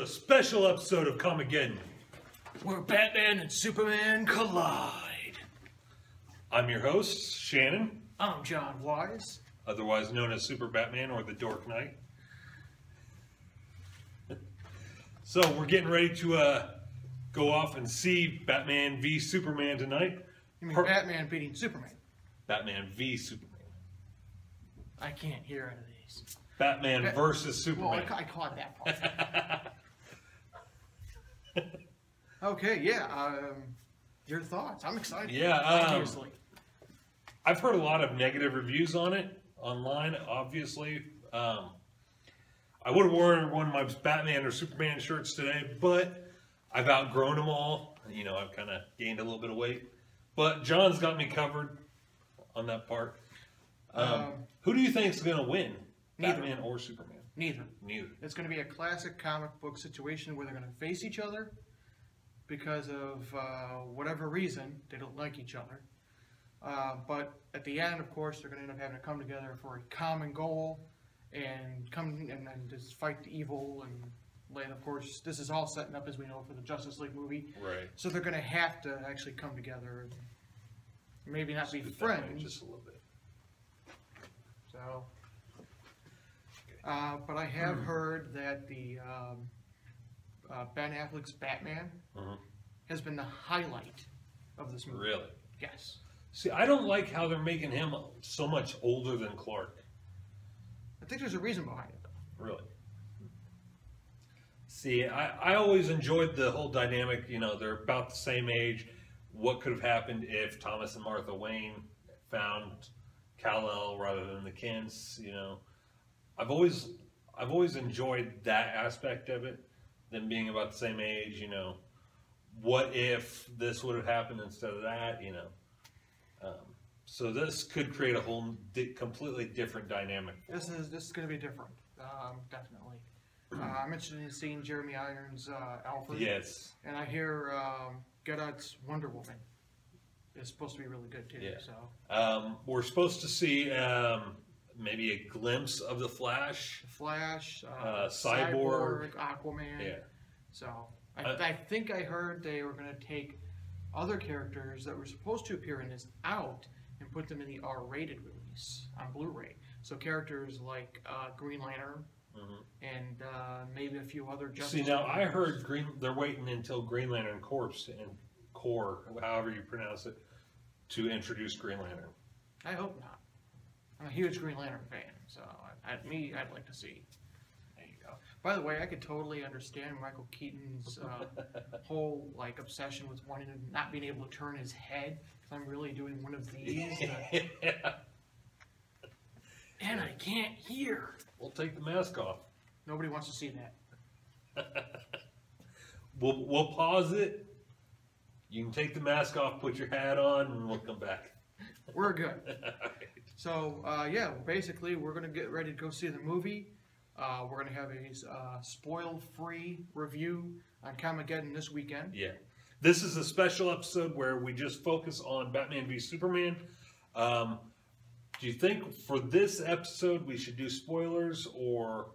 a special episode of Comicgeddon, where Batman and Superman collide. I'm your host, Shannon, I'm John Wise, otherwise known as Super Batman or the Dork Knight. So we're getting ready to go off and see Batman v Superman tonight. You mean Batman beating Superman? Batman v Superman. I can't hear any of these. Batman versus Superman. Well, I caught that part. Okay, yeah. Your thoughts? I'm excited. Yeah, obviously. I've heard a lot of negative reviews on it online. Obviously, I would have worn one of my Batman or Superman shirts today, but I've outgrown them all. You know, I've kind of gained a little bit of weight, but John's got me covered on that part. Who do you think is going to win, Batman or Superman? Neither. Neither. It's going to be a classic comic book situation where they're going to face each other because of whatever reason. They don't like each other. But at the end, of course, they're going to end up having to come together for a common goal and then just fight the evil. And of course, this is all setting up, as we know, for the Justice League movie. Right. So they're going to have to actually come together and maybe not be friends. Just a little bit. So, but I have heard that the Ben Affleck's Batman has been the highlight of this movie. Really? Yes. See, I don't like how they're making him so much older than Clark. I think there's a reason behind it, though. Really? See, I always enjoyed the whole dynamic. You know, they're about the same age. What could have happened if Thomas and Martha Wayne found Kal-El rather than the Kents? You know, I've always enjoyed that aspect of it, them being about the same age. You know, what if this would have happened instead of that? You know, so this could create a whole completely different dynamic. This is going to be different, definitely. I'm interested in seeing Jeremy Irons' Alfred. Yes. And I hear Geddon's Wonder Woman is supposed to be really good too. Yeah. So we're supposed to see maybe a glimpse of the Flash. Cyborg, Aquaman. Yeah. So I think I heard they were going to take other characters that were supposed to appear in this out and put them in the R-rated release on Blu-ray. So characters like Green Lantern. And maybe a few other Justice See, now League I heard they're waiting until Green Lantern Corps and Corps, however you pronounce it, to introduce Green Lantern. I hope not. I'm a huge Green Lantern fan, so I'd like to see. There you go. By the way, I could totally understand Michael Keaton's whole obsession with wanting to not being able to turn his head, because I'm really doing one of these. And I can't hear. We'll take the mask off. Nobody wants to see that. We'll pause it. You can take the mask off, put your hat on, and we'll come back. We're good. So, yeah, basically, we're going to get ready to go see the movie. We're going to have a spoil-free review on Comicgeddon this weekend. Yeah. This is a special episode where we just focus on Batman v Superman. Do you think for this episode we should do spoilers or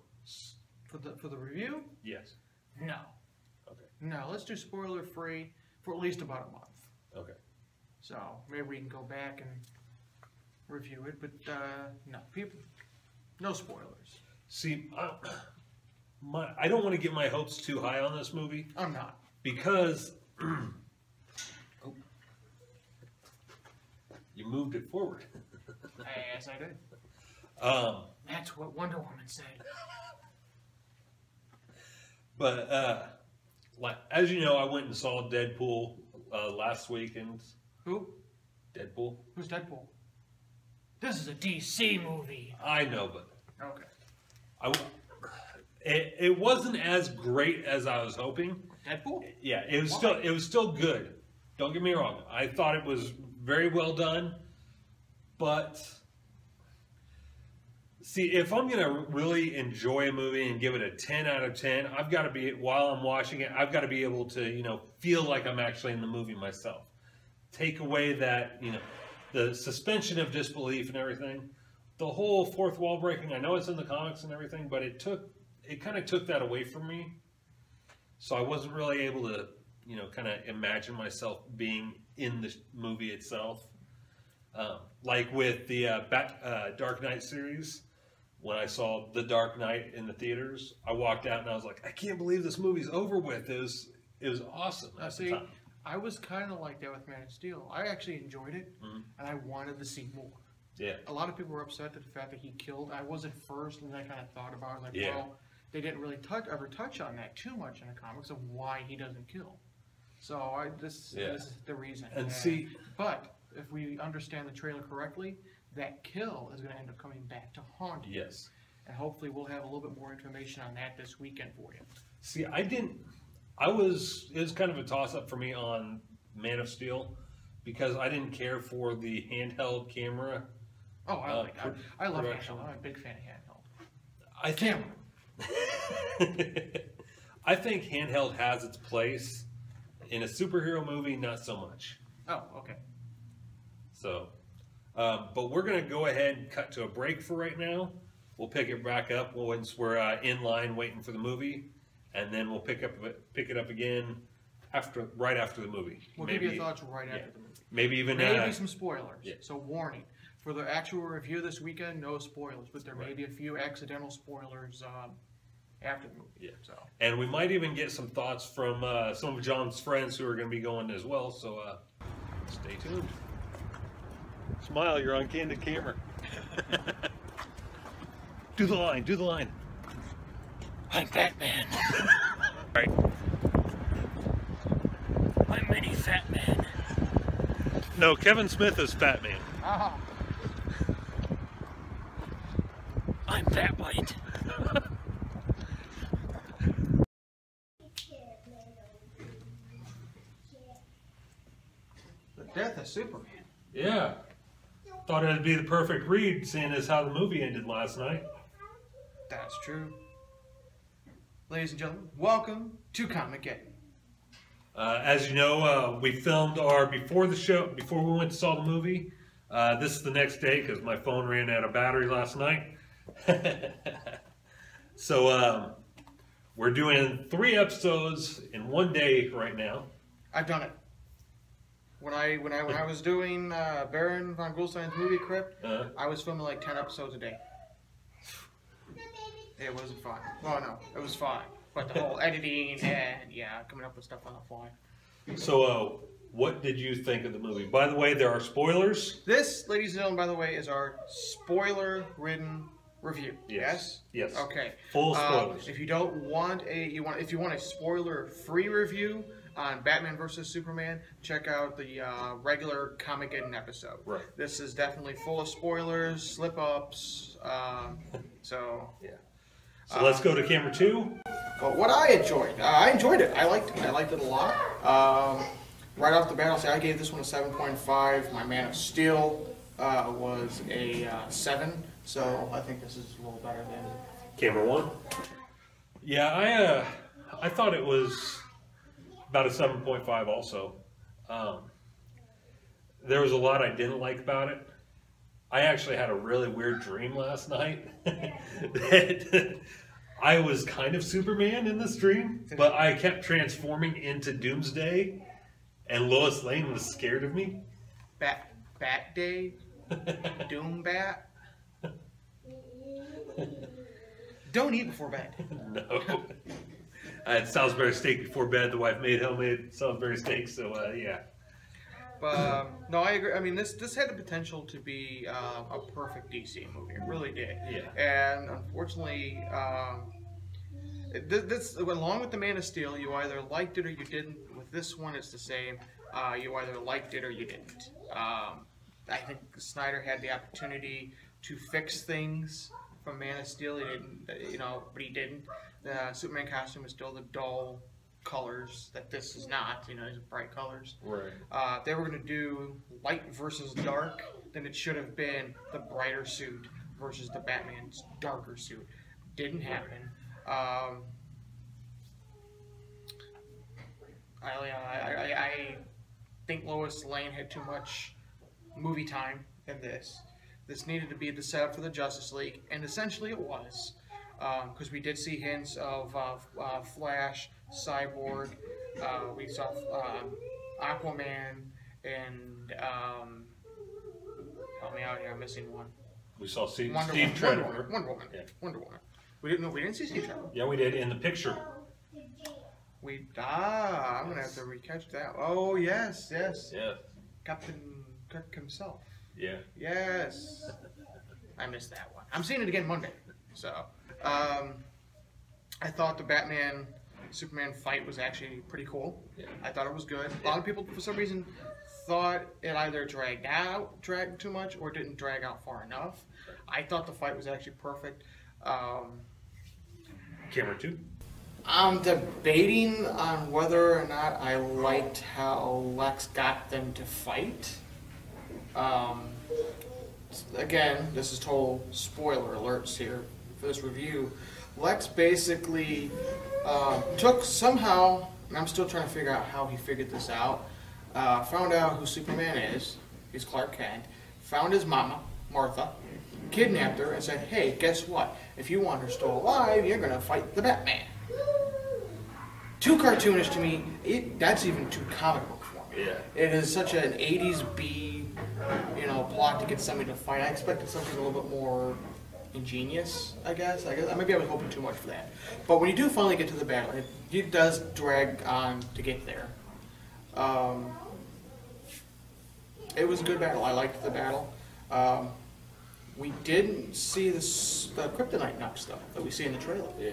for the review? Yes. No. Okay. No, let's do spoiler free for at least about a month. Okay. So maybe we can go back and review it, but no, no spoilers. See, I don't want to get my hopes too high on this movie. I'm not, because you moved it forward. Yes, I did. That's what Wonder Woman said. But as you know, I went and saw Deadpool last weekend. Who? Deadpool. Who's Deadpool? This is a DC movie. I know, but okay. It wasn't as great as I was hoping. Deadpool? Yeah, it was still good. Don't get me wrong. I thought it was very well done. But, see, if I'm going to really enjoy a movie and give it a 10 out of 10, I've got to be, while I'm watching it, I've got to be able to, you know, feel like I'm actually in the movie myself. Take away that, you know, the suspension of disbelief and everything. The whole fourth wall breaking, I know it's in the comics and everything, but it kind of took that away from me. so I wasn't really able to, you know, kind of imagine myself being in the movie itself. Like with the Dark Knight series, when I saw The Dark Knight in the theaters, I walked out and I was like, I can't believe this movie's over with. It was awesome at the time. I was kind of like that with Man of Steel. I actually enjoyed it, and I wanted to see more. Yeah. A lot of people were upset at the fact that he killed. I was at first, and then I kind of thought about it, like, Yeah. well, they didn't really ever touch on that too much in the comics of why he doesn't kill. So this is the reason. And see, but if we understand the trailer correctly, that kill is going to end up coming back to haunt you. yes. And hopefully we'll have a little bit more information on that this weekend for you. See, it was kind of a toss-up for me on Man of Steel because I didn't care for the handheld camera. Oh, I love production. handheld. I'm a big fan of handheld. I think handheld has its place. In a superhero movie, not so much. Oh, okay. So, but we're going to go ahead and cut to a break for right now. We'll pick it back up once we're in line waiting for the movie, and then we'll pick it up again right after the movie. We'll give you thoughts right after the movie. Maybe even some spoilers. Yeah. So warning for the actual review this weekend, no spoilers, but there may be a few accidental spoilers after the movie. Yeah. So. And we might even get some thoughts from some of John's friends who are going to be going as well. So stay tuned. Smile, you're on candid camera. Do the line, do the line. I'm Batman. Right. I'm Mini Fat Man. No, Kevin Smith is Fat Man. Uh-huh. I'm Fat White. The death of Superman. Yeah. Thought it'd be the perfect read, seeing as how the movie ended last night. That's true. Ladies and gentlemen, welcome to Comicgeddon. As you know, we filmed before we went to saw the movie. This is the next day because my phone ran out of battery last night. So we're doing 3 episodes in one day right now. I've done it. When I was doing Baron von Goldstein's movie Crypt, I was filming like 10 episodes a day. It wasn't fun. Well, no, it was fun. But the whole editing and, coming up with stuff on the fly. So, what did you think of the movie? By the way, there are spoilers. This, ladies and gentlemen, by the way, is our spoiler-ridden review. Yes? Yes. Okay. Full spoilers. If you don't want if you want a spoiler-free review on Batman vs. Superman, check out the regular Comicgeddon episode. Right. This is definitely full of spoilers, slip-ups, so... Yeah. So let's go to camera 2. But what I enjoyed it. I liked it a lot. Right off the bat, I'll say I gave this one a 7.5. My Man of Steel was a 7, so I think this is a little better than camera 1. Yeah, I thought it was about a 7.5 also. There was a lot I didn't like about it. I actually had a really weird dream last night that I was kind of Superman in this dream, but I kept transforming into Doomsday, and Lois Lane was scared of me. Bat Day? Doom Bat? Don't eat before bed. No. I had Salisbury steak before bed. The wife made homemade Salisbury steak, so yeah. No, I agree. I mean, this had the potential to be a perfect DC movie. It really did. Yeah. And unfortunately, this along with the Man of Steel, you either liked it or you didn't. With this one, it's the same. You either liked it or you didn't. I think Snyder had the opportunity to fix things from Man of Steel. He didn't, but he didn't. The Superman costume is still the dull colors that this is not, these are bright colors. Right. If they were going to do light versus dark, then it should have been the brighter suit versus the Batman's darker suit. Didn't happen. I think Lois Lane had too much movie time in this. This needed to be the setup for the Justice League, and essentially it was. Because we did see hints of Flash Cyborg. We saw Aquaman and help me out here. I'm missing one. We saw Steve Wonder Trevor. Woman. Yeah. Wonder Woman. We didn't see Steve Trevor. Yeah, we did in the picture. I'm gonna have to recatch that. Oh yes. Yeah. Captain Kirk himself. Yeah. Yes. I missed that one. I'm seeing it again Monday. So, I thought the Batman Superman fight was actually pretty cool. Yeah. I thought it was good. A lot of people, for some reason, thought it either dragged too much, or didn't drag out far enough. I thought the fight was actually perfect. Camera 2. I'm debating on whether or not I liked how Lex got them to fight. Again, this is total spoiler alerts here for this review. Lex basically took somehow, and I'm still trying to figure out how he figured this out, found out who Superman is. He's Clark Kent. Found his mama, Martha, kidnapped her, and said, hey, guess what? If you want her still alive, you're going to fight the Batman. Too cartoonish to me. That's even too comic book for me. Yeah. It is such an 80s B, plot to get somebody to fight. I expected something a little bit more ingenious, I guess. Maybe I was hoping too much for that. But when you do finally get to the battle, it does drag on to get there. It was a good battle. I liked the battle. We didn't see the kryptonite nuts, though, that we see in the trailer. Yeah.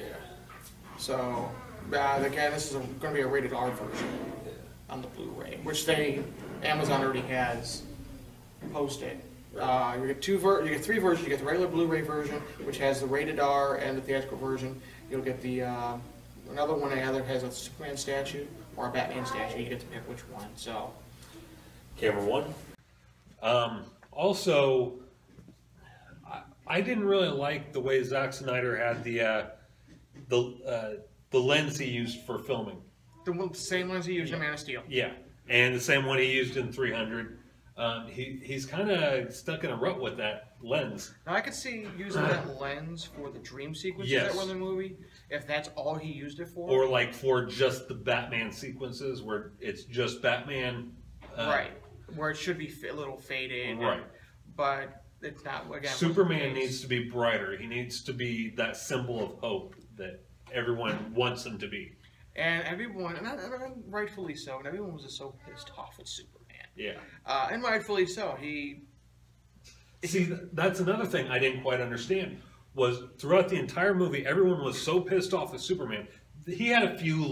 So, again, this is going to be a rated R version on the Blu-ray, which Amazon already has posted. You get three versions. You get the regular Blu-ray version, which has the rated R and the theatrical version. You'll get the another one that either has a Superman statue or a Batman statue. You get to pick which one. So, Camera 1. Also, I didn't really like the way Zack Snyder had the lens he used for filming. The same lens he used in Man of Steel. Yeah, and the same one he used in 300. He's kind of stuck in a rut with that lens. Now I could see using that lens for the dream sequences that were in the movie, if that's all he used it for. Or like for just the Batman sequences where it's just Batman. Right, where it should be a little faded. Right. But it's not, again. Superman needs to be brighter. He needs to be that symbol of hope that everyone wants him to be. And everyone, and rightfully so, and everyone was just so pissed off with Superman. Yeah. And rightfully so. See, that's another thing I didn't quite understand, was throughout the entire movie, everyone was so pissed off with Superman. He had a few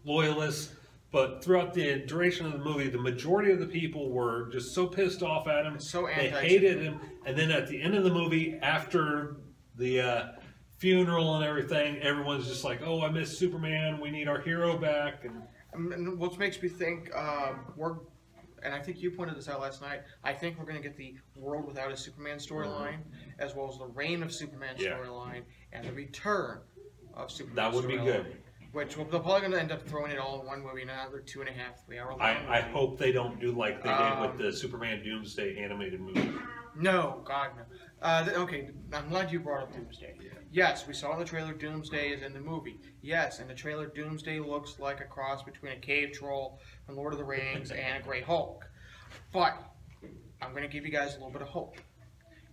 loyalists, but throughout the duration of the movie, the majority of the people were just so pissed off at him. So they hated him. And then at the end of the movie, after the funeral and everything, everyone's just like, oh, I miss Superman. We need our hero back. And what makes me think, and I think you pointed this out last night, I think we're going to get the World Without a Superman storyline, as well as the Reign of Superman storyline, and the Return of Superman. That would be good. Which they're probably going to end up throwing it all in one movie, another 2.5, 3 hour long I hope they don't do like they did with the Superman Doomsday animated movie. No, God, no. Okay, I'm glad you brought up Doomsday. Yeah. Yes, we saw in the trailer Doomsday is in the movie. Yes, in the trailer Doomsday looks like a cross between a cave troll from Lord of the Rings and a Grey Hulk. But I'm going to give you guys a little bit of hope.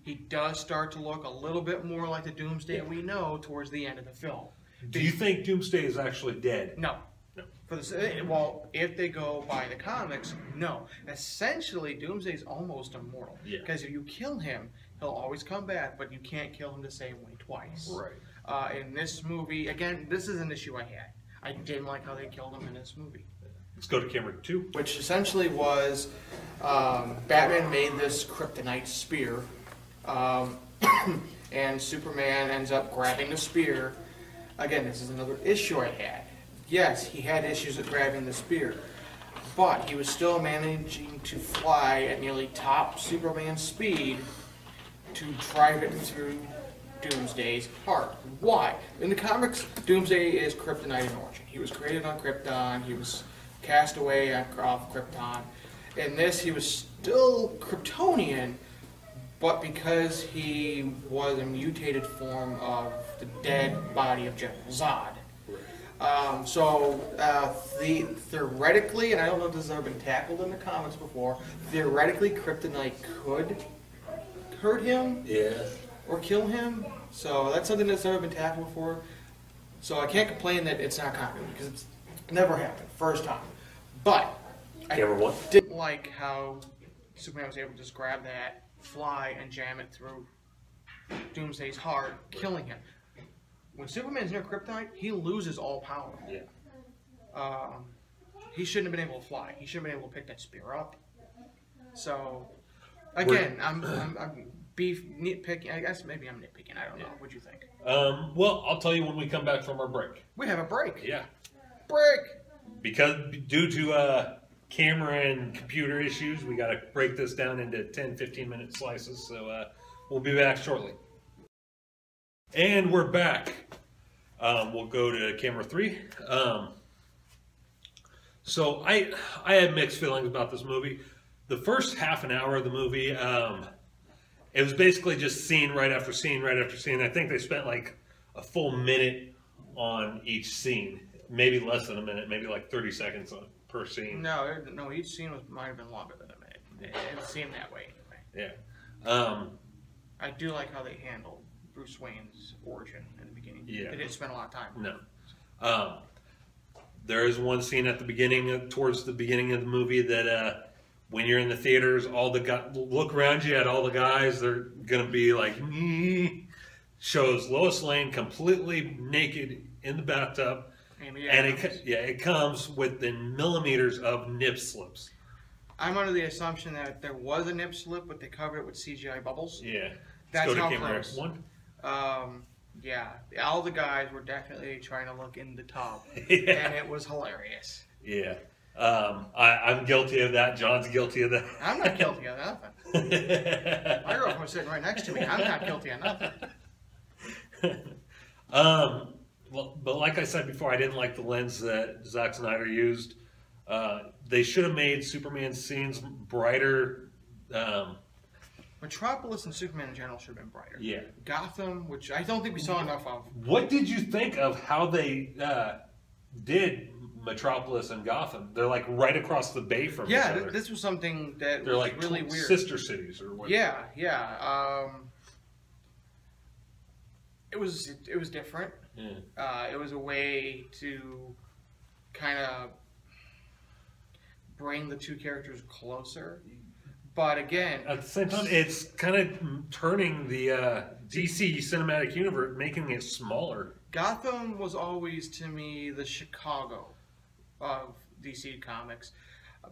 He does start to look a little bit more like the Doomsday we know towards the end of the film. Do you think Doomsday is actually dead? No. No. Well, if they go by the comics, no. Essentially, Doomsday is almost immortal. Yeah. Because if you kill him, he'll always come back, but you can't kill him the same way twice. Right. In this movie, again, this is an issue I had. I didn't like how they killed him in this movie. Let's go to camera 2. Which essentially was, Batman made this kryptonite spear, and Superman ends up grabbing the spear. Again, this is another issue I had. Yes, he had issues with grabbing the spear, but he was still managing to fly at nearly top Superman speed to drive it through Doomsday's heart. Why? In the comics, Doomsday is Kryptonite in origin. He was created on Krypton. He was cast away off Krypton. In this, he was still Kryptonian, but because he was a mutated form of the dead body of General Zod, Theoretically, and I don't know if this has ever been tackled in the comics before, theoretically kryptonite could hurt him or kill him. So that's something that's never been tackled before. So I can't complain that it's not continuity because it's never happened, first time. But I didn't like how Superman was able to just grab that fly and jam it through Doomsday's heart, killing him. When Superman's near kryptonite, he loses all power. Yeah. He shouldn't have been able to fly. He shouldn't have been able to pick that spear up. So, again, I'm nitpicking. I guess maybe I'm nitpicking. I don't know. What'd you think? Well, I'll tell you when we come back from our break. We have a break. Yeah. Break. Because due to camera and computer issues, we got to break this down into 10, 15-minute slices. So we'll be back shortly. And we're back. We'll go to camera 3. So I had mixed feelings about this movie. The first half an hour of the movie, it was basically just scene right after scene right after scene. I think they spent like a full minute on each scene. Maybe less than a minute, maybe like 30 seconds per scene. No, each scene might have been longer than a minute. It seemed that way anyway. Yeah. I do like how they handled Bruce Wayne's origin in the beginning. Yeah. They didn't spend a lot of time. No. There is one scene at the beginning, towards the beginning of the movie, that when you're in the theaters, all the guys look around you at all the guys. They're gonna be like, shows Lois Lane completely naked in the bathtub, and it comes within millimeters of nip slips. I'm under the assumption that there was a nip slip, but they covered it with CGI bubbles. Yeah. That's how camera close. 1. Yeah, all the guys were definitely trying to look in the tub, Yeah. and it was hilarious. Yeah. I'm guilty of that. John's guilty of that. I'm not guilty of nothing. My girlfriend was sitting right next to me. I'm not guilty of nothing. Well, but like I said before, I didn't like the lens that Zack Snyder used. They should have made Superman's scenes brighter. Metropolis and Superman in general should have been brighter. Yeah. Gotham, which I don't think we saw enough of. What did you think of how they did Metropolis and Gotham? They're like right across the bay from each other. This was something that They're was like really weird. sister cities or what? Yeah. It was different. Yeah. It was a way to kind of bring the two characters closer. But again, at the same time, it's kind of turning the DC cinematic universe, making it smaller. Gotham was always, to me, the Chicago of DC Comics.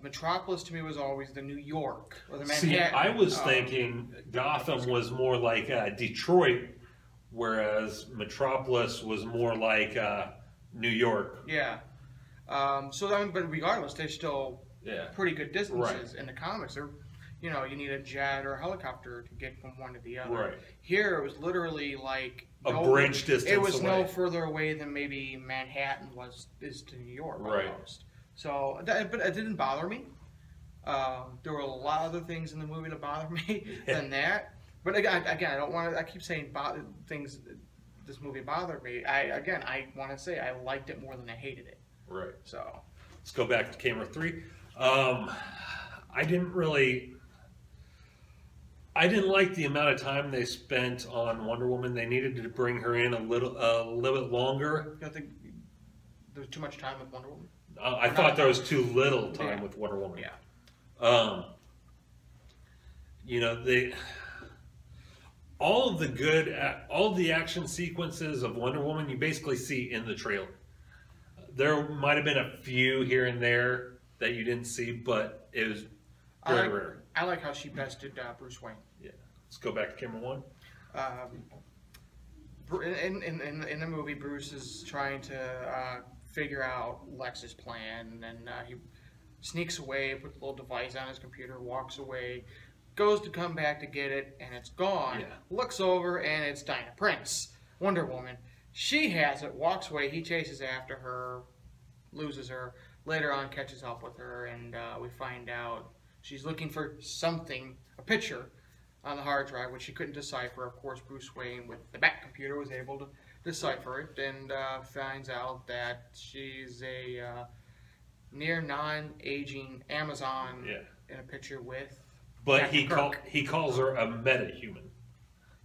Metropolis, to me, was always the New York or the Manhattan. See, I was thinking Gotham was more like Detroit, whereas Metropolis was more like New York. Yeah. But regardless, they're still pretty good distances in the comics. They're, you need a jet or a helicopter to get from one to the other. Right. Here, it was literally like a bridge distance. It was away. no further away than maybe Manhattan is to New York almost. So, but it didn't bother me. There were a lot of other things in the movie that bothered me than that. But again, I don't want to. I keep saying things. This movie bothered me. I want to say I liked it more than I hated it. Right. So let's go back to camera 3. I didn't like the amount of time they spent on Wonder Woman. They needed to bring her in a little bit longer. You don't think there was too much time with Wonder Woman? I thought there was too little time with Wonder Woman. Yeah. All the action sequences of Wonder Woman you basically see in the trailer. There might have been a few here and there that you didn't see, but it was very rare. I like how she bested Bruce Wayne. Yeah. Let's go back to camera 1. In the movie, Bruce is trying to figure out Lex's plan, and he sneaks away, puts a little device on his computer, walks away, goes to come back to get it, and it's gone. Yeah. Looks over, and it's Diana Prince, Wonder Woman. She has it, walks away, he chases after her, loses her, later on catches up with her, and we find out she's looking for something, a picture on the hard drive, which she couldn't decipher. Of course, Bruce Wayne, with the Bat computer, was able to decipher it and finds out that she's a near non-aging Amazon in a picture with. But he calls her a meta-human.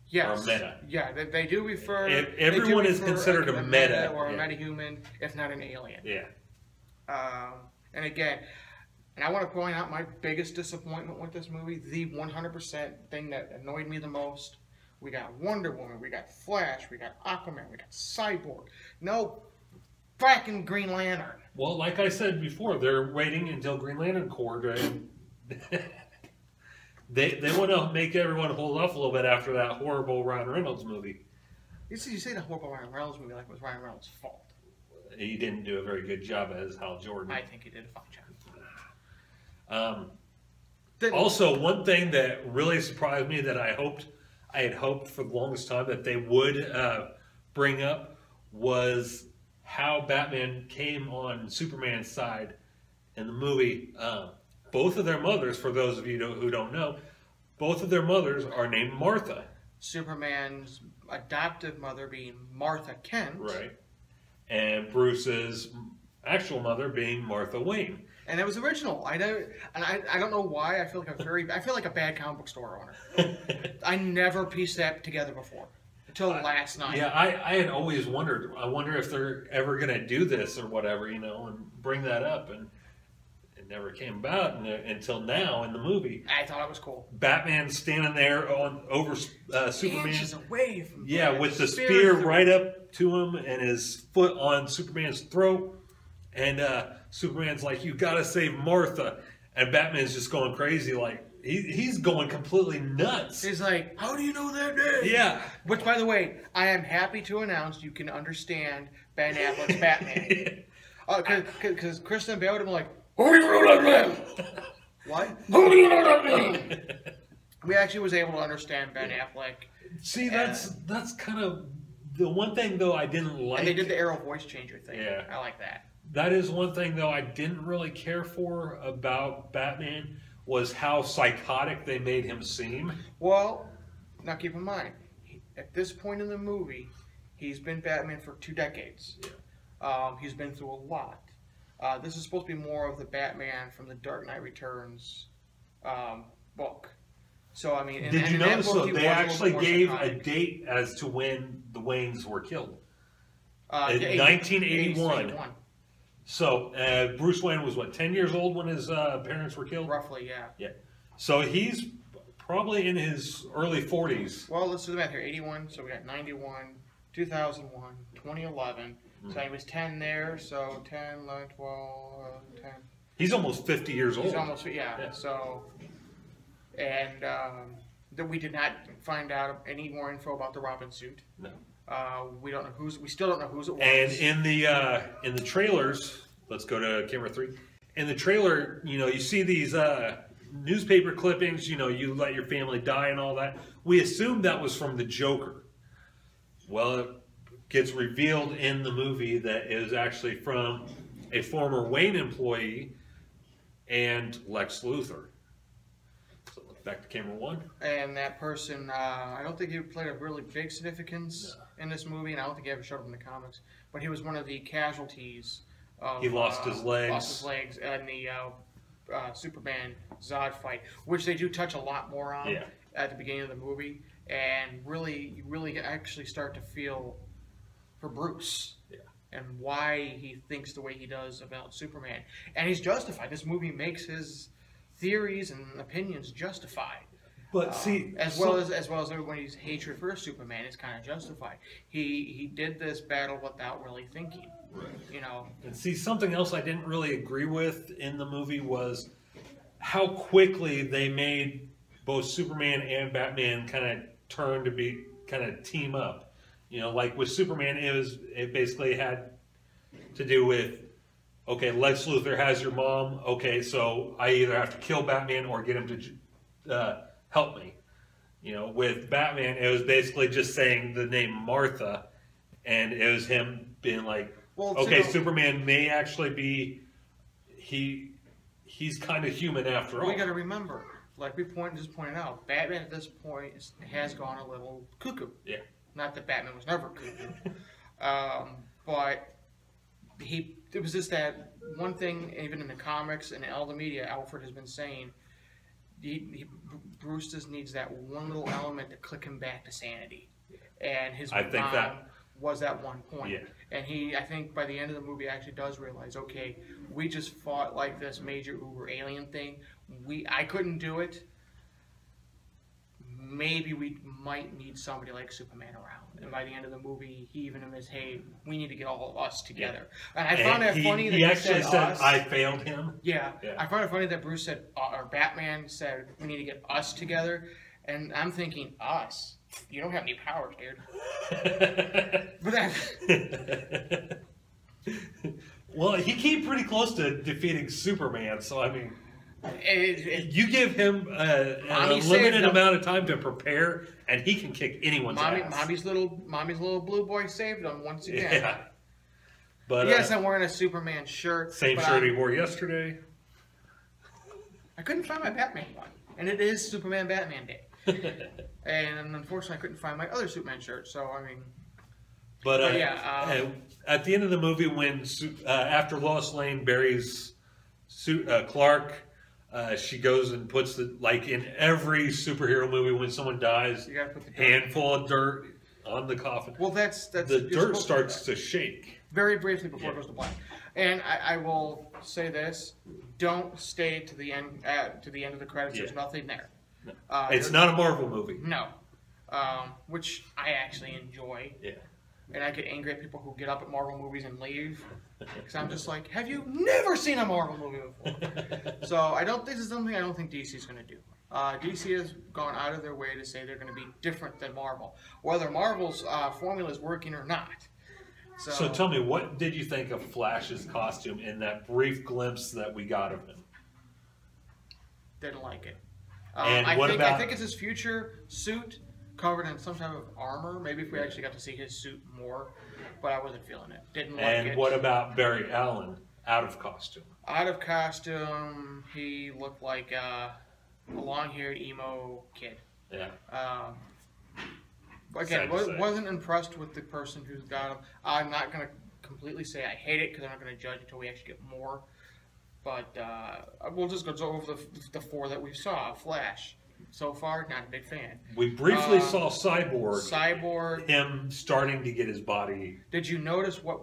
Yes. Or a meta. Yeah, they do refer. Everyone is considered a meta or a meta-human, if not an alien. Yeah. And again, and I want to point out my biggest disappointment with this movie, the 100% thing that annoyed me the most. We got Wonder Woman, we got Flash, we got Aquaman, we got Cyborg. No fracking Green Lantern. Well, like I said before, they're waiting until Green Lantern Corps. They want to make everyone hold off a little bit after that horrible Ryan Reynolds movie. You say the horrible Ryan Reynolds movie like it was Ryan Reynolds' fault. He didn't do a very good job as Hal Jordan. I think he did a fine job. Also, one thing that really surprised me that I had hoped for the longest time that they would bring up was how Batman came on Superman's side in the movie. Both of their mothers, for those of you who don't know, both of their mothers are named Martha. Superman's adoptive mother being Martha Kent. Right. And Bruce's actual mother being Martha Wayne. And it was original. I don't know why. I feel like a bad comic book store owner. I never pieced that together before until last night. Yeah, I had always wondered. I wonder if they're ever going to do this or whatever, and bring that up. And it never came about until now in the movie. I thought it was cool. Batman standing there over Superman. Inches away from with the spear right up to him and his foot on Superman's throat. And Superman's like, "You gotta save Martha," and Batman's just going crazy, like he's going completely nuts. He's like, "How do you know that name?" Yeah. Which, by the way, I am happy to announce you can understand Ben Affleck's Batman. Because Kristen Bell would have been like, "How do you know that name?" What? How do you know that name? We actually was able to understand Ben Affleck. See, that's kind of the one thing though I didn't like. And they did the Arrow voice changer thing. Yeah. I like that. That is one thing, though, I didn't really care for about Batman was how psychotic they made him seem. Well, now keep in mind, at this point in the movie, he's been Batman for 2 decades. Yeah. He's been through a lot. This is supposed to be more of the Batman from the Dark Knight Returns book. So, I mean... Did you notice, though, they actually gave a date as to when the Waynes were killed? In 1981. So, Bruce Wayne was, 10 years old when his parents were killed? Roughly, yeah. Yeah. So, he's probably in his early 40s. Well, let's do the math here. 81, so we got 91, 2001, 2011. So, he was 10 there, so 10, 11, 12, 10. He's almost 50 years old. He's almost, yeah. So, and we did not find out any more info about the Robin suit. No. We still don't know whose it was. And in the trailers, let's go to camera 3. In the trailer, you see these newspaper clippings. You let your family die and all that. We assumed that was from the Joker. Well, it gets revealed in the movie that it was actually from a former Wayne employee and Lex Luthor. So look back to camera 1. And that person, I don't think he played a really big significance in this movie, and I don't think he ever showed up in the comics. But he was one of the casualties. He lost his legs. Lost his legs in the Superman Zod fight, which they do touch a lot more on at the beginning of the movie, and you really actually start to feel for Bruce and why he thinks the way he does about Superman, and he's justified. This movie makes his theories and opinions justified. But see, as well as everybody's hatred for Superman is kind of justified. He did this battle without really thinking. Right. And see, something else I didn't really agree with in the movie was how quickly they made both Superman and Batman kind of team up. Like with Superman, it basically had to do with, okay, Lex Luthor has your mom. Okay, so I either have to kill Batman or get him to help me. With Batman, it was basically just saying the name Martha, and it was him being like, okay, Superman may actually be, he's kind of human after all. We got to remember, like we just pointed out, Batman at this point has gone a little cuckoo. Yeah. Not that Batman was never cuckoo. But it was just that one thing, even in the comics and all the media, Alfred has been saying, Bruce just needs that one little element to click him back to sanity. And his mom was that one point. Yeah. And I think by the end of the movie, actually does realize, okay, we just fought like this major uber alien thing. I couldn't do it. Maybe we might need somebody like Superman around. And by the end of the movie, he even admits, hey, we need to get all of us together. Yeah. And I found that funny that he actually said us. I failed him. Yeah. I found it funny that Bruce said, or Batman said, we need to get us together. And I'm thinking, us? You don't have any powers, dude. But well, he came pretty close to defeating Superman, so I mean, you give him a limited amount of time to prepare, and he can kick anyone's ass. Mommy's little blue boy saved him once again. Yeah. But yes, I'm wearing a Superman shirt. Same shirt he wore yesterday. I couldn't find my Batman one, and it is Superman Batman Day. And unfortunately, I couldn't find my other Superman shirt. So I mean, but yeah, at the end of the movie, when after Lois Lane buries Clark, she goes and puts like in every superhero movie when someone dies, you gotta put the handful of dirt on the coffin. Well, that's the dirt starts to shake very briefly before it goes to black. And I will say this: don't stay to the end of the credits. There's nothing there. No. It's not a Marvel movie. No, which I actually enjoy. Yeah. And I get angry at people who get up at Marvel movies and leave, because I'm just like, have you never seen a Marvel movie before? So this is something I don't think DC is going to do. DC has gone out of their way to say they're going to be different than Marvel, whether Marvel's formula is working or not. So tell me, what did you think of Flash's costume in that brief glimpse that we got of him? Didn't like it. I think it's his future suit covered in some type of armor. Maybe if we actually got to see his suit more, but I wasn't feeling it. Didn't like it. And what about Barry Allen out of costume? Out of costume, he looked like a long-haired emo kid. Yeah. Again, wasn't impressed with the person who got him. I'm not going to completely say I hate it because I'm not going to judge until we actually get more. But we'll just go over the four that we saw. Flash. So far, not a big fan. We briefly saw Cyborg. Cyborg. Him starting to get his body. Did you notice what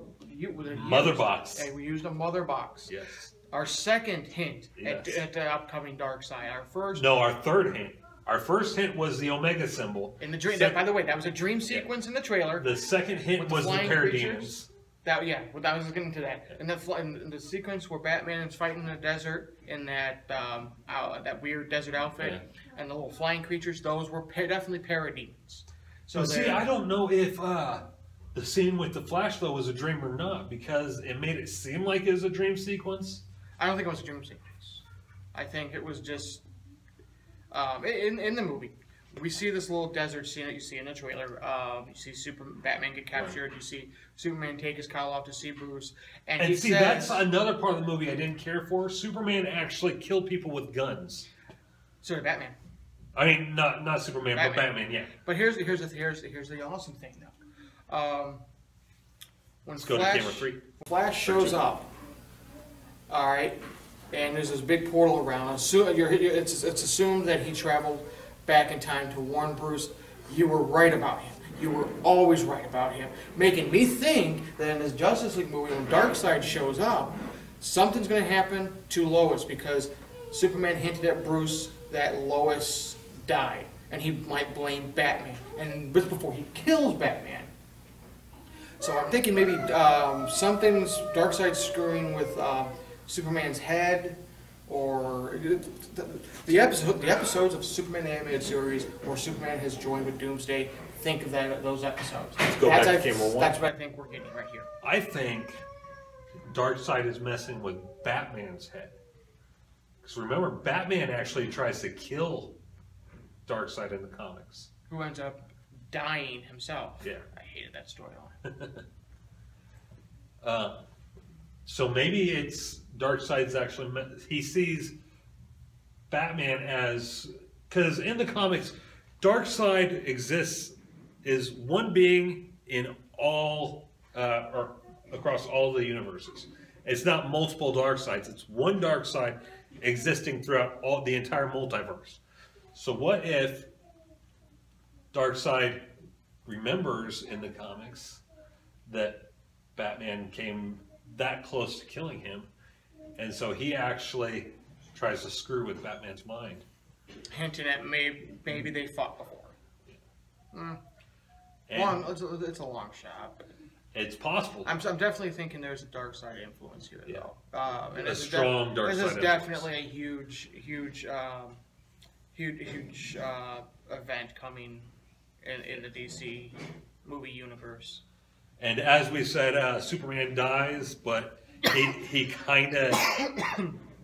mother box? Okay, we used a mother box. Yes. Our second hint at the upcoming Dark Side. Our first. No, our third hint. Our first hint was the Omega symbol. In the dream. By the way, that was a dream sequence in the trailer. The second hint was the parademons. I was getting to that. And in the sequence where Batman is fighting in the desert in that weird desert outfit, and the little flying creatures, those were definitely parademons. So see, I don't know if the scene with the Flash though was a dream or not, because it made it seem like it was a dream sequence. I don't think it was a dream sequence. I think it was just in the movie. We see this little desert scene that you see in the trailer. You see Batman get captured. You see Superman take his cowl off to see Bruce. And he says, that's another part of the movie I didn't care for. Superman actually killed people with guns. So did Batman. I mean, not Superman, but Batman, yeah. But here's the awesome thing, though. Let's go to camera 3. Flash shows up, all right, and there's this big portal around. It's assumed that he traveled back in time to warn Bruce. You were right about him. You were always right about him, making me think that in this Justice League movie, when Darkseid shows up, something's going to happen to Lois, because Superman hinted at Bruce that Lois died, and he might blame Batman, and just before he kills Batman. So I'm thinking maybe something's Darkseid screwing with Superman's head, or the episodes of Superman the Animated Series where Superman has joined with Doomsday. Think of those episodes. Let's go back to camera 1. That's what I think we're getting right here. I think Darkseid is messing with Batman's head. Because remember, Batman actually tries to kill Darkseid in the comics. Who ends up dying himself. Yeah. I hated that storyline. So maybe it's Darkseid's actually... He sees Batman as... Because in the comics, Darkseid exists is one being in all, or across all the universes. It's not multiple dark sides. It's one dark side existing throughout all the entire multiverse. So what if Darkseid remembers in the comics that Batman came that close to killing him, and so he actually tries to screw with Batman's mind, hinting at maybe they fought before. It's a long shot. But it's possible. I'm definitely thinking there's a Darkseid influence here, though. And a strong Darkseid influence. This is definitely a huge event coming in the DC movie universe. And as we said, Superman dies, but he kind of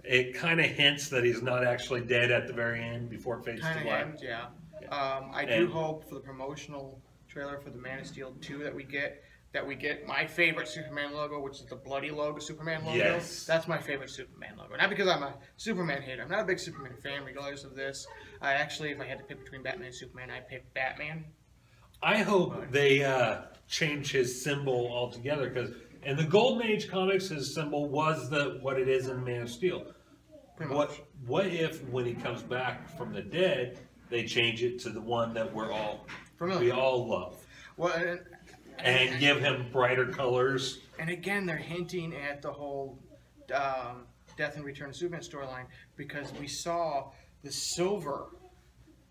it kind of hints that he's not actually dead at the very end before it fades to black. Yeah. I do hope for the promotional trailer for the Man of Steel 2 that we get my favorite Superman logo, which is the bloody logo Superman logo. Yes. That's my favorite Superman logo. Not because I'm a Superman hater. I'm not a big Superman fan, regardless of this. Actually, if I had to pick between Batman and Superman, I'd pick Batman. I hope they change his symbol altogether, because in the Golden Age comics, his symbol was what it is in Man of Steel. What if when he comes back from the dead, they change it to the one that we all love? Well, and give him brighter colors. And again, they're hinting at the whole Death and Return of Superman storyline, because we saw the silver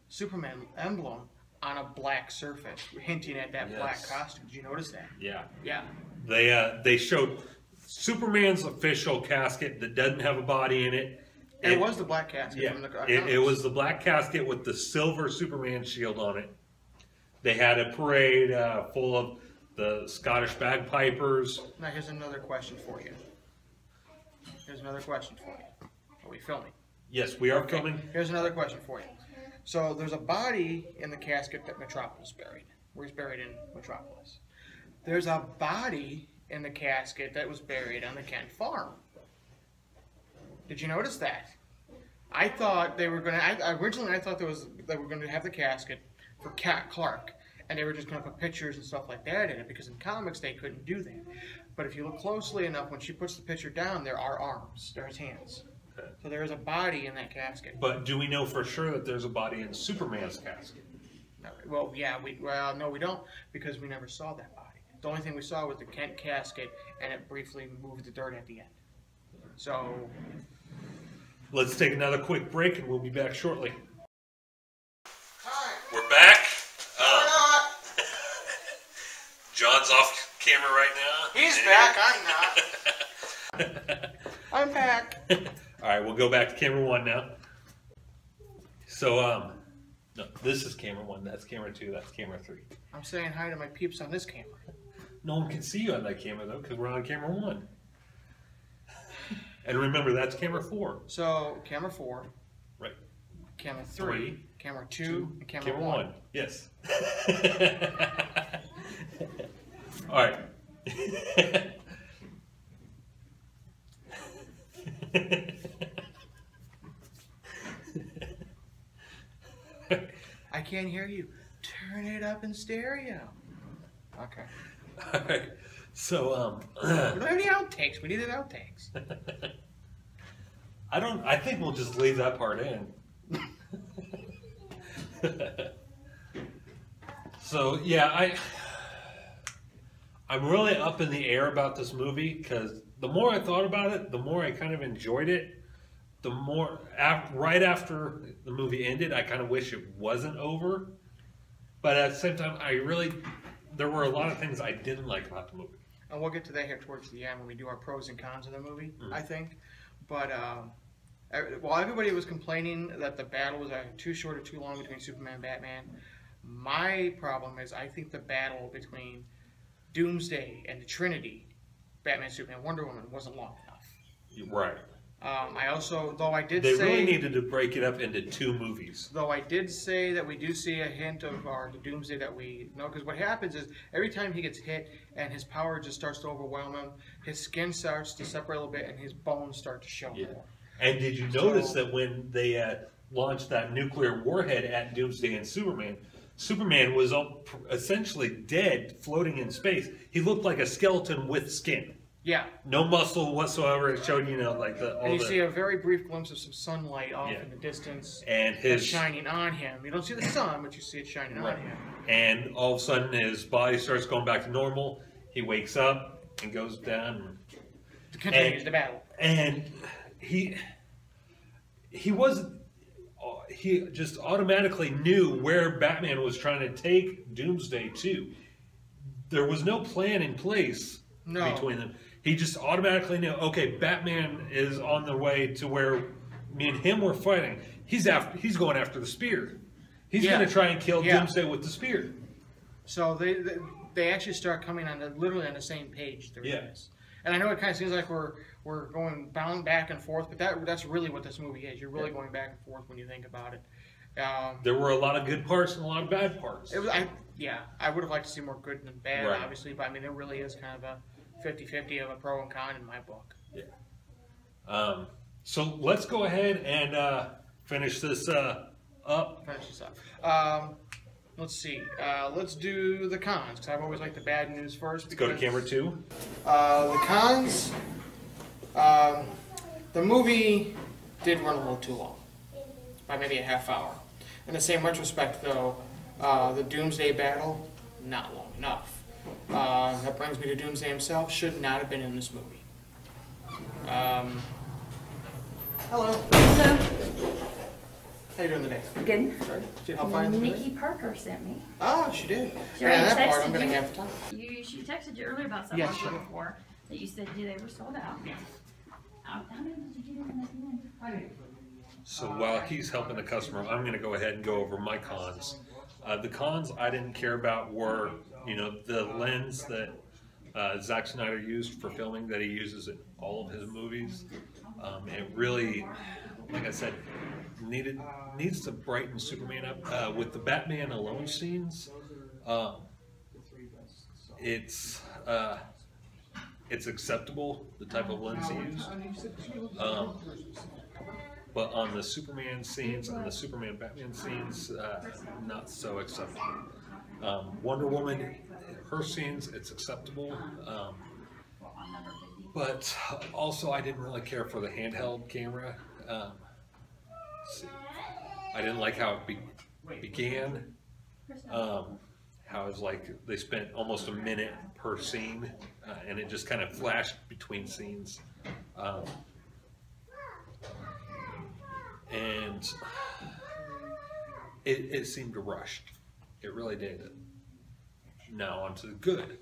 Superman emblem on a black surface, hinting at that black costume. Did you notice that? Yeah. Yeah. They showed Superman's official casket that doesn't have a body in it. It was the black casket from the comics. It was the black casket with the silver Superman shield on it. They had a parade full of the Scottish bagpipers. Now here's another question for you. Are we filming? Yes, we are filming. Here's another question for you. So there's a body in the casket that Metropolis buried. Where he's buried in Metropolis. There's a body in the casket that was buried on the Kent farm. Did you notice that? I thought they were going to. Originally, I thought they were going to have the casket for Clark, and they were just going to put pictures and stuff like that in it, because in comics they couldn't do that. But if you look closely enough, when she puts the picture down, there are arms, there's hands. Okay. So there is a body in that casket. But do we know for sure that there's a body in Superman's casket? No, well, yeah, no, we don't, because we never saw that body. The only thing we saw was the Kent casket, and it briefly moved the dirt at the end. So let's take another quick break, and we'll be back shortly. Hi. We're back. John's off camera right now. He's back. I'm not. I'm back. All right, we'll go back to camera one now. So, no, this is camera one. That's camera two. That's camera three. I'm saying hi to my peeps on this camera. No one can see you on that camera, though, because we're on camera one. And remember, that's camera four. So, camera four. Right. Camera three. Camera two. And camera one. Yes. All right. I can't hear you. Turn it up in stereo. Okay. All right. So, we don't have any outtakes. We needed outtakes. I think we'll just leave that part in. So, yeah, I'm really up in the air about this movie, because the more I thought about it, the more I kind of enjoyed it. The more, right after the movie ended, I kind of wish it wasn't over. But at the same time, there were a lot of things I didn't like about the movie. And we'll get to that here towards the end when we do our pros and cons of the movie, I think. But while everybody was complaining that the battle was too short or too long between Superman and Batman, my problem is I think the battle between Doomsday and the Trinity, Batman, Superman, Wonder Woman, wasn't long enough. Right. I also, though I did say... They really needed to break it up into two movies. Though I did say that we do see a hint of the Doomsday that we know, because what happens is every time he gets hit and his power just starts to overwhelm him, his skin starts to separate a little bit and his bones start to show more. And did you notice that when they launched that nuclear warhead at Doomsday and Superman, Superman was essentially dead, floating in space. He looked like a skeleton with skin. Yeah. No muscle whatsoever. It showed, you know, like And you see a very brief glimpse of some sunlight off Yeah. in the distance. And that's shining on him. You don't see the sun, but you see it shining on him. And all of a sudden, his body starts going back to normal. He wakes up and goes down. Continues the battle. And he just automatically knew where Batman was trying to take Doomsday to. There was no plan in place between them. He just automatically knew, okay, Batman is on the way to where me and him were fighting. He's going after the spear. He's going to try and kill Doomsday with the spear. So they actually start coming on literally on the same page. And I know it kind of seems like we're going bound back and forth, but that's really what this movie is. You're really going back and forth when you think about it. There were a lot of good parts and a lot of bad parts. I would have liked to see more good than bad, obviously, but I mean, it really is kind of a 50-50 of a pro and con in my book. Yeah. So let's go ahead and finish this up. Let's see. Let's do the cons, because I've always liked the bad news first. Let's go to camera 2. The cons. The movie did run a little too long, by maybe a half hour. In the same retrospect, though, the Doomsday battle, not long enough. That brings me to Doomsday himself. Should not have been in this movie. Hello. Hello. How you doing today? Good. Sorry. Did you help find the Nikki Parker sent me. Oh, she did. She already that part texted I'm going to you. have to talk. She texted you earlier about something Yes, she did. before that you said they were sold out. How many did you get in at the end? So while he's helping the customer, I'm going to go ahead and go over my cons. The cons I didn't care about were, you know, the lens that Zack Snyder used for filming that he uses in all of his movies. It really, like I said, needs to brighten Superman up. With the Batman alone scenes, it's acceptable, the type of lens he used. But on the Superman scenes and the Superman Batman scenes, not so acceptable. Wonder Woman, her scenes, it's acceptable. But also, I didn't really care for the handheld camera. I didn't like how it began. How it was like they spent almost a minute per scene, and it just kind of flashed between scenes. And it seemed rushed. It really did. Now on to the good.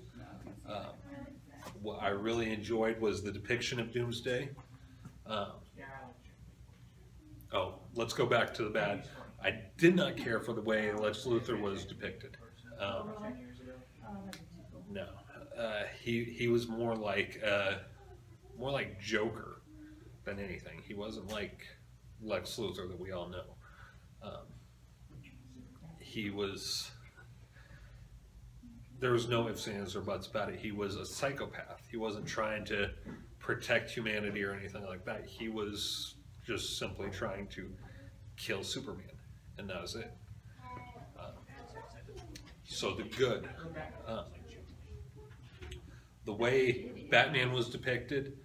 What I really enjoyed was the depiction of Doomsday. Let's go back to the bad. I did not care for the way Lex Luthor was depicted. No, he was more like Joker than anything. He wasn't like Lex Luthor that we all know. There was no ifs, ands, or buts about it. He was a psychopath. He wasn't trying to protect humanity or anything like that. He was just simply trying to kill Superman, and that was it. So the good. The way Batman was depicted,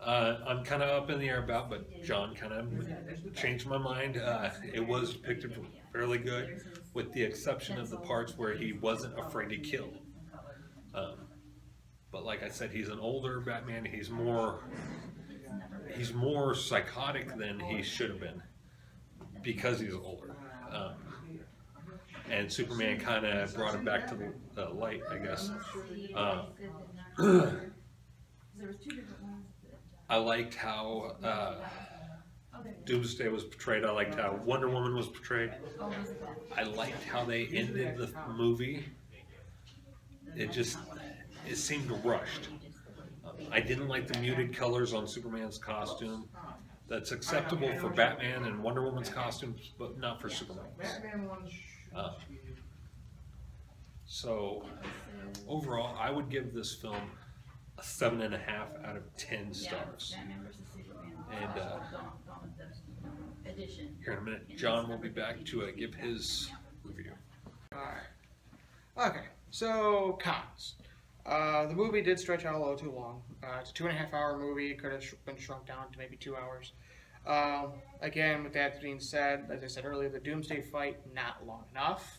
I'm kind of up in the air about, but John kind of changed my mind. It was depicted fairly good, with the exception of the parts where he wasn't afraid to kill. But like I said, he's an older Batman. He's more psychotic than he should have been because he's older. And Superman kind of brought him back to the light, I guess. I liked how Doomsday was portrayed. I liked how Wonder Woman was portrayed. I liked how they ended the movie. It seemed rushed. I didn't like the muted colors on Superman's costume. That's acceptable for Batman and Wonder Woman's costumes, but not for Superman's. So overall, I would give this film a 7.5 out of 10 stars. And here in a minute, John will be back to give his review. Alright. Okay, so cons. The movie did stretch out a little too long. It's a 2.5-hour movie. It could have been shrunk down to maybe 2 hours. Again, with that being said, as I said earlier, the Doomsday fight, not long enough.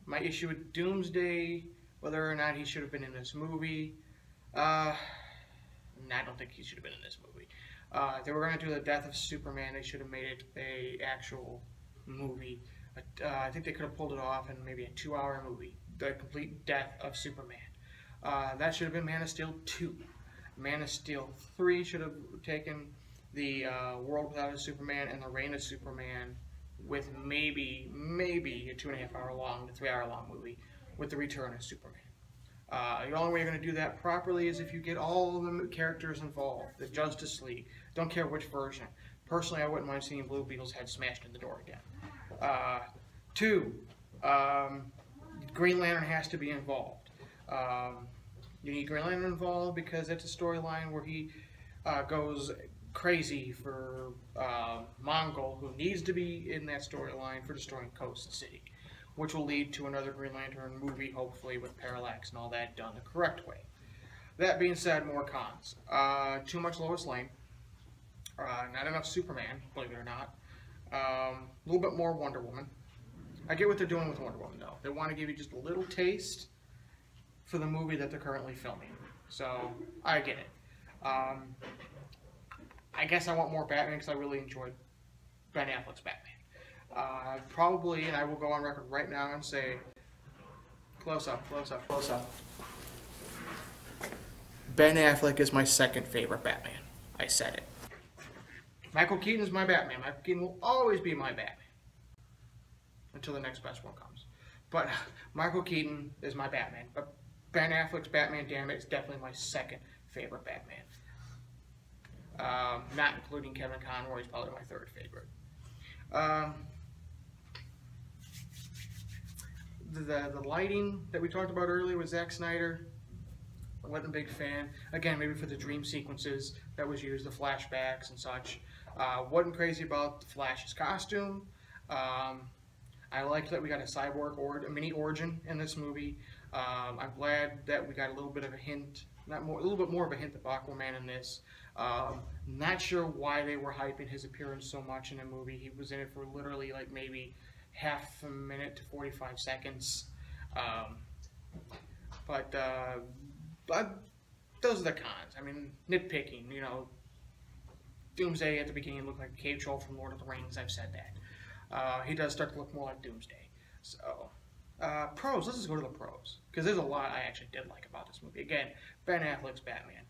My issue with Doomsday, whether or not he should have been in this movie, I don't think he should have been in this movie. They were going to do the death of Superman. They should have made it a actual movie. I think they could have pulled it off in maybe a 2-hour movie. The complete death of Superman. That should have been Man of Steel 2. Man of Steel 3 should have taken the World Without a Superman and the Reign of Superman with maybe a 2.5-hour long to 3-hour long movie with the Return of Superman. The only way you're going to do that properly is if you get all of the characters involved. The Justice League. Don't care which version. Personally, I wouldn't mind seeing Blue Beetle's head smashed in the door again. 2. Green Lantern has to be involved. You need Green Lantern involved because it's a storyline where he goes crazy for Mongol, who needs to be in that storyline for destroying Coast City, which will lead to another Green Lantern movie, hopefully with Parallax and all that done the correct way. That being said, more cons. Too much Lois Lane. Not enough Superman, believe it or not. A little bit more Wonder Woman. I get what they're doing with Wonder Woman, though. They want to give you just a little taste for the movie that they're currently filming. So, I get it. I guess I want more Batman because I really enjoyed Ben Affleck's Batman. Probably, and I will go on record right now and say, close up. Ben Affleck is my second favorite Batman. I said it. Michael Keaton is my Batman. Michael Keaton will always be my Batman. Until the next best one comes. But Michael Keaton is my Batman. But Ben Affleck's Batman, damn it, is definitely my second favorite Batman. Not including Kevin Conroy, is probably my third favorite. The lighting that we talked about earlier with Zack Snyder, I wasn't a big fan. Again, maybe for the dream sequences that was used, the flashbacks and such. Wasn't crazy about the Flash's costume. I liked that we got a cyborg or a mini origin in this movie. I'm glad that we got a little bit of a hint, a little bit more of a hint of Aquaman in this. Not sure why they were hyping his appearance so much in the movie. He was in it for literally like maybe half a minute to 45 seconds. But those are the cons. I mean, nitpicking, you know. Doomsday at the beginning looked like a cave troll from Lord of the Rings. I've said that. He does start to look more like Doomsday. So, pros. Let's just go to the pros. Because there's a lot I actually did like about this movie. Again, Ben Affleck's Batman.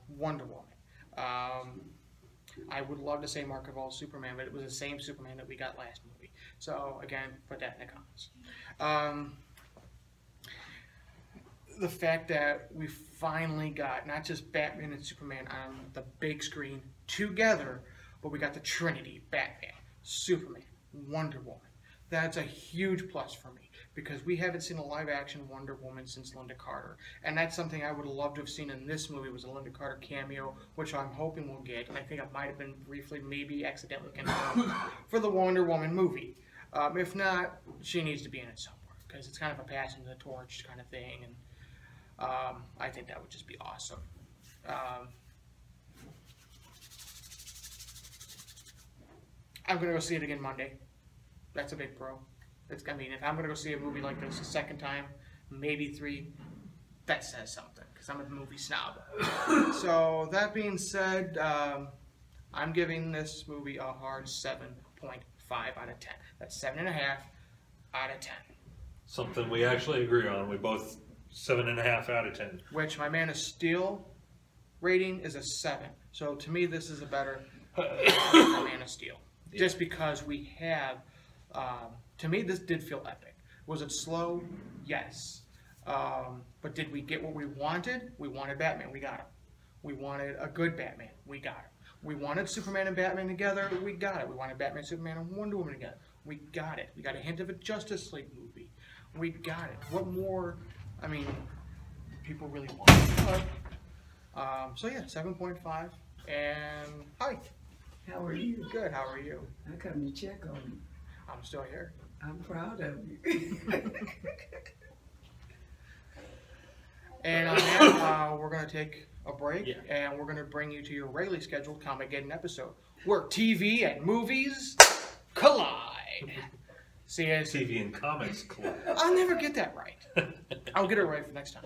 Wonder Woman. I would love to say Mark Caval's Superman, but it was the same Superman that we got last movie. So, again, put that in the cons. The fact that we finally got not just Batman and Superman on the big screen together, but we got the Trinity, Batman, Superman, Wonder Woman. That's a huge plus for me because we haven't seen a live-action Wonder Woman since Linda Carter, and that's something I would have loved to have seen in this movie was a Linda Carter cameo, which I'm hoping we'll get, and I think I might have been briefly, maybe accidentally confirmed for the Wonder Woman movie. If not, she needs to be in it somewhere because it's kind of a passing the torch kind of thing, and I think that would just be awesome. I'm going to go see it again Monday. That's a big pro. I mean, if I'm going to go see a movie like this a second time, maybe 3, that says something, because I'm a movie snob. So, that being said, I'm giving this movie a hard 7.5 out of 10. That's 7.5 out of 10. Something we actually agree on. We both 7.5 out of 10. Which my Man of Steel rating is a 7. So to me, this is a better Man of Steel. Yeah. Just because we have, to me, this did feel epic. Was it slow? Yes. But did we get what we wanted? We wanted Batman. We got him. We wanted a good Batman. We got him. We wanted Superman and Batman together. We got it. We wanted Batman, Superman, and Wonder Woman together. We got it. We got a hint of a Justice League movie. We got it. What more? I mean, people really want it. So yeah, 7.5. And hi. How are you? Good. How are you? I come to check on you. I'm still here. I'm proud of you. And on that, we're going to take a break, Yeah. and we're going to bring you to your regularly scheduled Comicgeddon episode, where TV and movies collide. See you. TV and Comics Club. I'll never get that right. I'll get it right for next time.